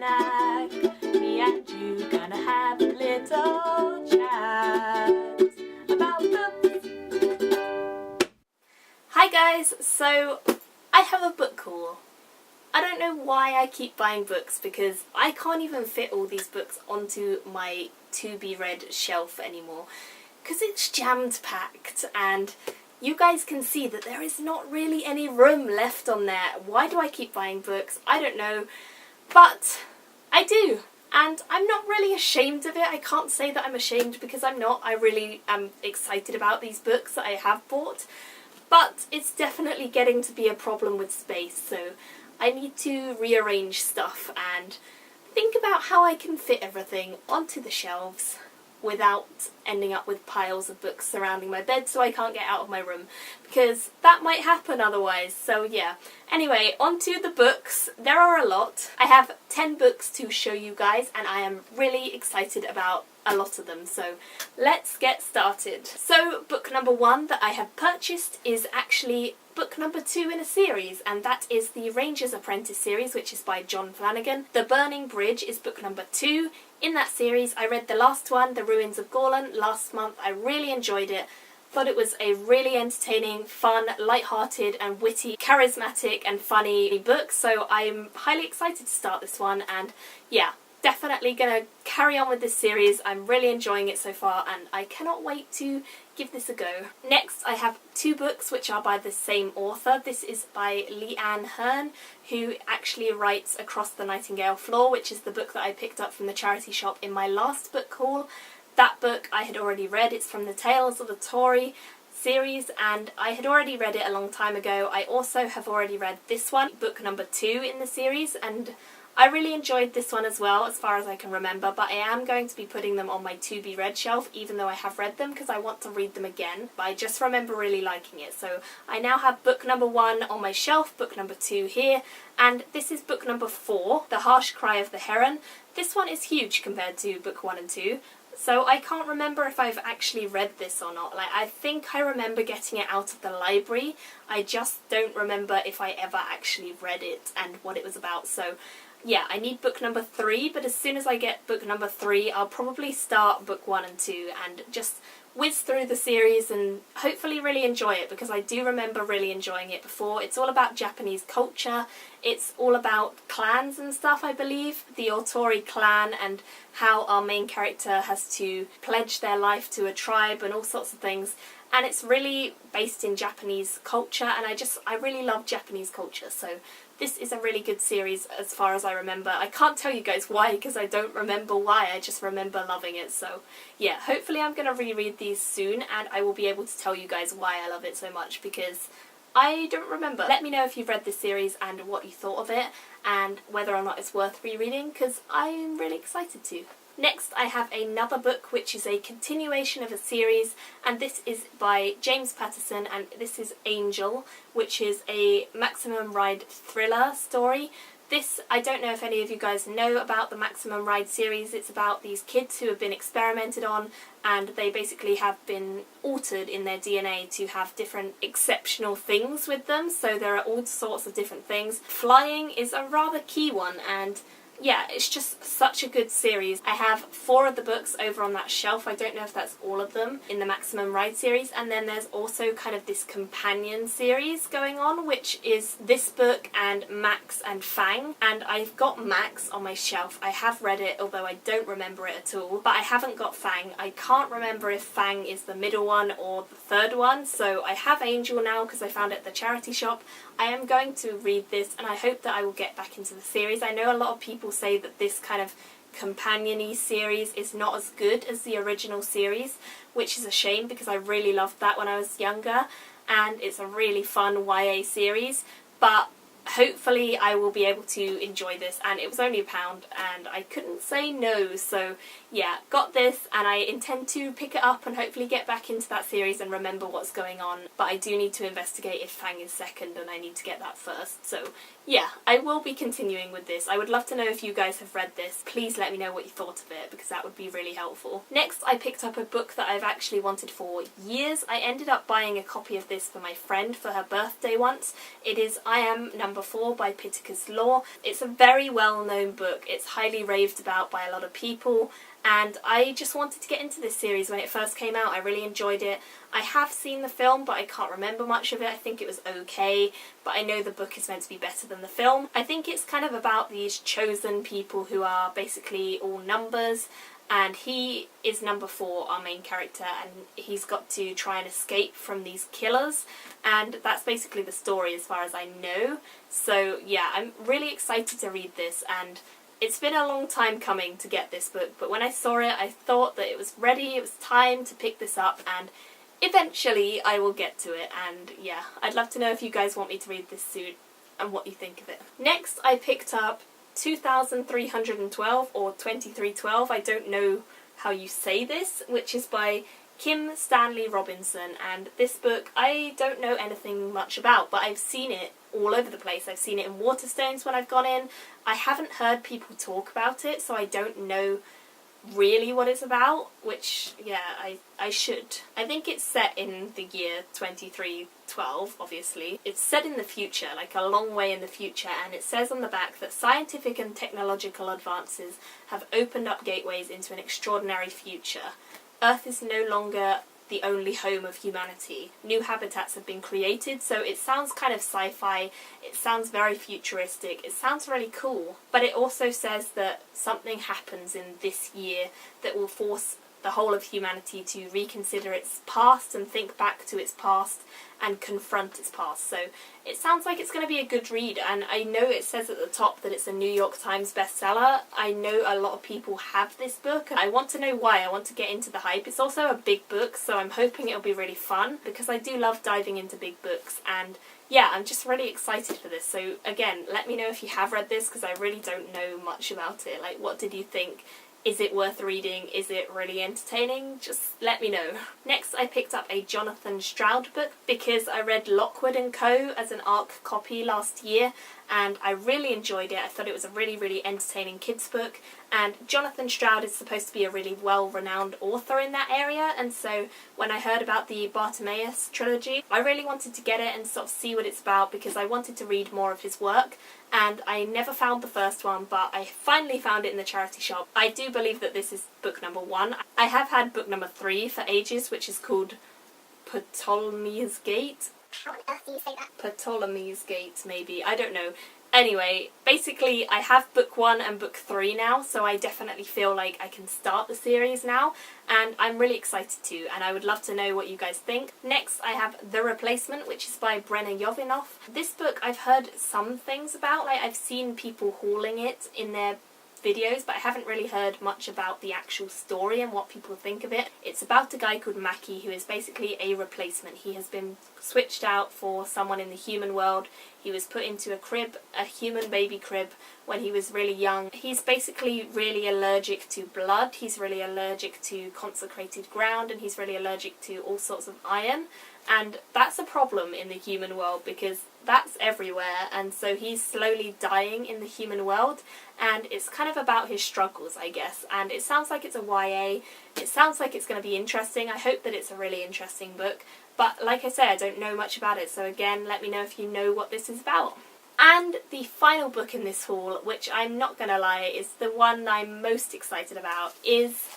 snack. Me and you gonna have a little chat about books. Hi guys, so I have a book haul. I don't know why I keep buying books because I can't even fit all these books onto my to-be-read shelf anymore because it's jammed-packed and you guys can see that there is not really any room left on there. Why do I keep buying books? I don't know, but I do. And I'm not really ashamed of it. I can't say that I'm ashamed because I'm not. I really am excited about these books that I have bought. But it's definitely getting to be a problem with space, so I need to rearrange stuff and think about how I can fit everything onto the shelves without ending up with piles of books surrounding my bed so I can't get out of my room, because that might happen otherwise. So yeah, anyway, onto the books. There are a lot. I have 10 books to show you guys and I am really excited about a lot of them, so let's get started. So book number 1 that I have purchased is actually book number 2 in a series, and that is the Ranger's Apprentice series, which is by John Flanagan. The Burning Bridge is book number 2 in that series. I read the last one, The Ruins of Gorlan, last month. I really enjoyed it. Thought it was a really entertaining, fun, light-hearted and witty, charismatic and funny book, so I'm highly excited to start this one, and yeah, definitely gonna carry on with this series. I'm really enjoying it so far and I cannot wait to give this a go. Next I have 2 books which are by the same author. This is by Leanne Hearn, who actually writes Across the Nightingale Floor, which is the book that I picked up from the charity shop in my last book haul. That book I had already read. It's from the Tales of the Tory series and I had already read it a long time ago. I also have already read this one, book number 2 in the series, and I really enjoyed this one as well, as far as I can remember, but I am going to be putting them on my to-be-read shelf, even though I have read them, because I want to read them again. But I just remember really liking it. So I now have book number 1 on my shelf, book number 2 here, and this is book number 4, The Harsh Cry of the Heron. This one is huge compared to book 1 and 2. So I can't remember if I've actually read this or not. Like, I think I remember getting it out of the library. I just don't remember if I ever actually read it and what it was about. So yeah, I need book number 3, but as soon as I get book number 3, I'll probably start book 1 and 2 and just whiz through the series and hopefully really enjoy it, because I do remember really enjoying it before. It's all about Japanese culture. It's all about clans and stuff, I believe. The Otori clan and how our main character has to pledge their life to a tribe and all sorts of things. And it's really based in Japanese culture, and I really love Japanese culture, so this is a really good series as far as I remember. I can't tell you guys why, because I don't remember why, I just remember loving it. So yeah, hopefully I'm going to reread these soon and I will be able to tell you guys why I love it so much, because I don't remember. Let me know if you've read this series and what you thought of it, and whether or not it's worth rereading, because I'm really excited to. Next I have another book which is a continuation of a series, and this is by James Patterson, and this is Angel, which is a Maximum Ride thriller story. This, I don't know if any of you guys know about the Maximum Ride series. It's about these kids who have been experimented on and they basically have been altered in their DNA to have different exceptional things with them, so there are all sorts of different things. Flying is a rather key one, and yeah, it's just such a good series. I have 4 of the books over on that shelf. I don't know if that's all of them in the Maximum Ride series. And then there's also kind of this companion series going on, which is this book and Max and Fang. And I've got Max on my shelf. I have read it, although I don't remember it at all. But I haven't got Fang. I can't remember if Fang is the middle one or the third one. So I have Angel now because I found it at the charity shop. I am going to read this and I hope that I will get back into the series. I know a lot of people say that this kind of companion-y series is not as good as the original series, which is a shame because I really loved that when I was younger, and it's a really fun YA series, but hopefully I will be able to enjoy this, and it was only £1 and I couldn't say no, so yeah, got this, and I intend to pick it up and hopefully get back into that series and remember what's going on, but I do need to investigate if Fang is second, and I need to get that first. So yeah, I will be continuing with this. I would love to know if you guys have read this. Please let me know what you thought of it, because that would be really helpful. Next, I picked up a book that I've actually wanted for years. I ended up buying a copy of this for my friend for her birthday once. It is I Am Number 4 by Pittacus Law. It's a very well-known book. It's highly raved about by a lot of people, and I just wanted to get into this series when it first came out. I really enjoyed it. I have seen the film, but I can't remember much of it. I think it was okay, but I know the book is meant to be better than the film. I think it's kind of about these chosen people who are basically all numbers, and he is number 4, our main character, and he's got to try and escape from these killers, and that's basically the story as far as I know. So yeah, I'm really excited to read this, and it's been a long time coming to get this book, but when I saw it, I thought that it was ready, it was time to pick this up, and eventually I will get to it. And yeah, I'd love to know if you guys want me to read this soon and what you think of it. Next, I picked up 2312 or 2312, I don't know how you say this, which is by Kim Stanley Robinson, and this book I don't know anything much about, but I've seen it all over the place. I've seen it in Waterstones when I've gone in. I haven't heard people talk about it, so I don't know really what it's about, which, yeah, I should. I think it's set in the year 2312, obviously. It's set in the future, like a long way in the future, and it says on the back that scientific and technological advances have opened up gateways into an extraordinary future. Earth is no longer the only home of humanity. New habitats have been created, so it sounds kind of sci-fi, it sounds very futuristic, it sounds really cool. But it also says that something happens in this year that will force the whole of humanity to reconsider its past and think back to its past and confront its past. So it sounds like it's going to be a good read, and I know it says at the top that it's a New York Times bestseller. I know a lot of people have this book, and I want to know why. I want to get into the hype. It's also a big book, so I'm hoping it'll be really fun, because I do love diving into big books, and yeah, I'm just really excited for this. So again, let me know if you have read this, because I really don't know much about it. Like, what did you think? Is it worth reading? Is it really entertaining? Just let me know. Next, I picked up a Jonathan Stroud book because I read Lockwood & Co. as an ARC copy last year, and I really enjoyed it. I thought it was a really, really entertaining kids book, and Jonathan Stroud is supposed to be a really well-renowned author in that area, and so when I heard about the Bartimaeus trilogy, I really wanted to get it and sort of see what it's about, because I wanted to read more of his work, and I never found the first one, but I finally found it in the charity shop. I do believe that this is book number 1. I have had book number 3 for ages, which is called Ptolemy's Gate. How on earth do you say that? Ptolemy's Gate, maybe. I don't know. Anyway, basically I have book 1 and book 3 now, so I definitely feel like I can start the series now, and I'm really excited to, and I would love to know what you guys think. Next, I have The Replacement, which is by Brenna Yovinoff. This book I've heard some things about, like I've seen people hauling it in their videos, but I haven't really heard much about the actual story and what people think of it. It's about a guy called Mackie who is basically a replacement. He has been switched out for someone in the human world. He was put into a crib, a human baby crib, when he was really young. He's basically really allergic to blood, he's really allergic to consecrated ground, and he's really allergic to all sorts of iron. And that's a problem in the human world, because that's everywhere, and so he's slowly dying in the human world, and it's kind of about his struggles, I guess. And it sounds like it's a YA, it sounds like it's going to be interesting. I hope that it's a really interesting book, but like I said, I don't know much about it, so again, let me know if you know what this is about. And the final book in this haul, which I'm not going to lie, is the one I'm most excited about, is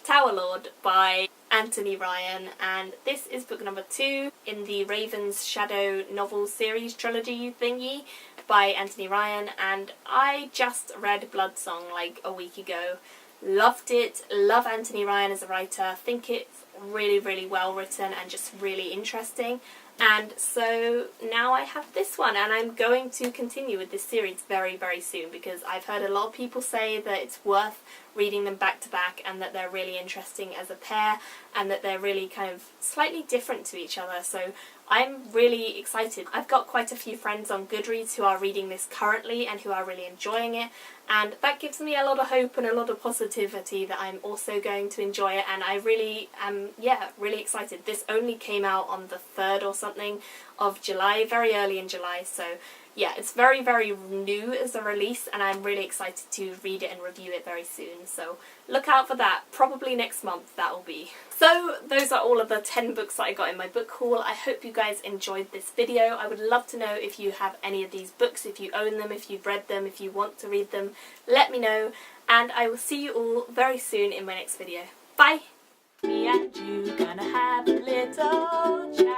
Tower Lord by Anthony Ryan, and this is book number 2 in the Raven's Shadow novel series trilogy thingy by Anthony Ryan, and I just read Bloodsong like a week ago. Loved it, love Anthony Ryan as a writer, think it's really, really well written and just really interesting. And so now I have this one, and I'm going to continue with this series very, very soon, because I've heard a lot of people say that it's worth reading them back to back, and that they're really interesting as a pair, and that they're really kind of slightly different to each other. So I'm really excited. I've got quite a few friends on Goodreads who are reading this currently and who are really enjoying it, and that gives me a lot of hope and a lot of positivity that I'm also going to enjoy it, and I really am, really excited. This only came out on the 3rd or something of July, very early in July, so yeah, it's very, very new as a release, and I'm really excited to read it and review it very soon, so look out for that. Probably next month that will be. So those are all of the 10 books that I got in my book haul. I hope you guys enjoyed this video. I would love to know if you have any of these books, if you own them, if you've read them, if you want to read them. Let me know, and I will see you all very soon in my next video. Bye! Me and you gonna have a little chat.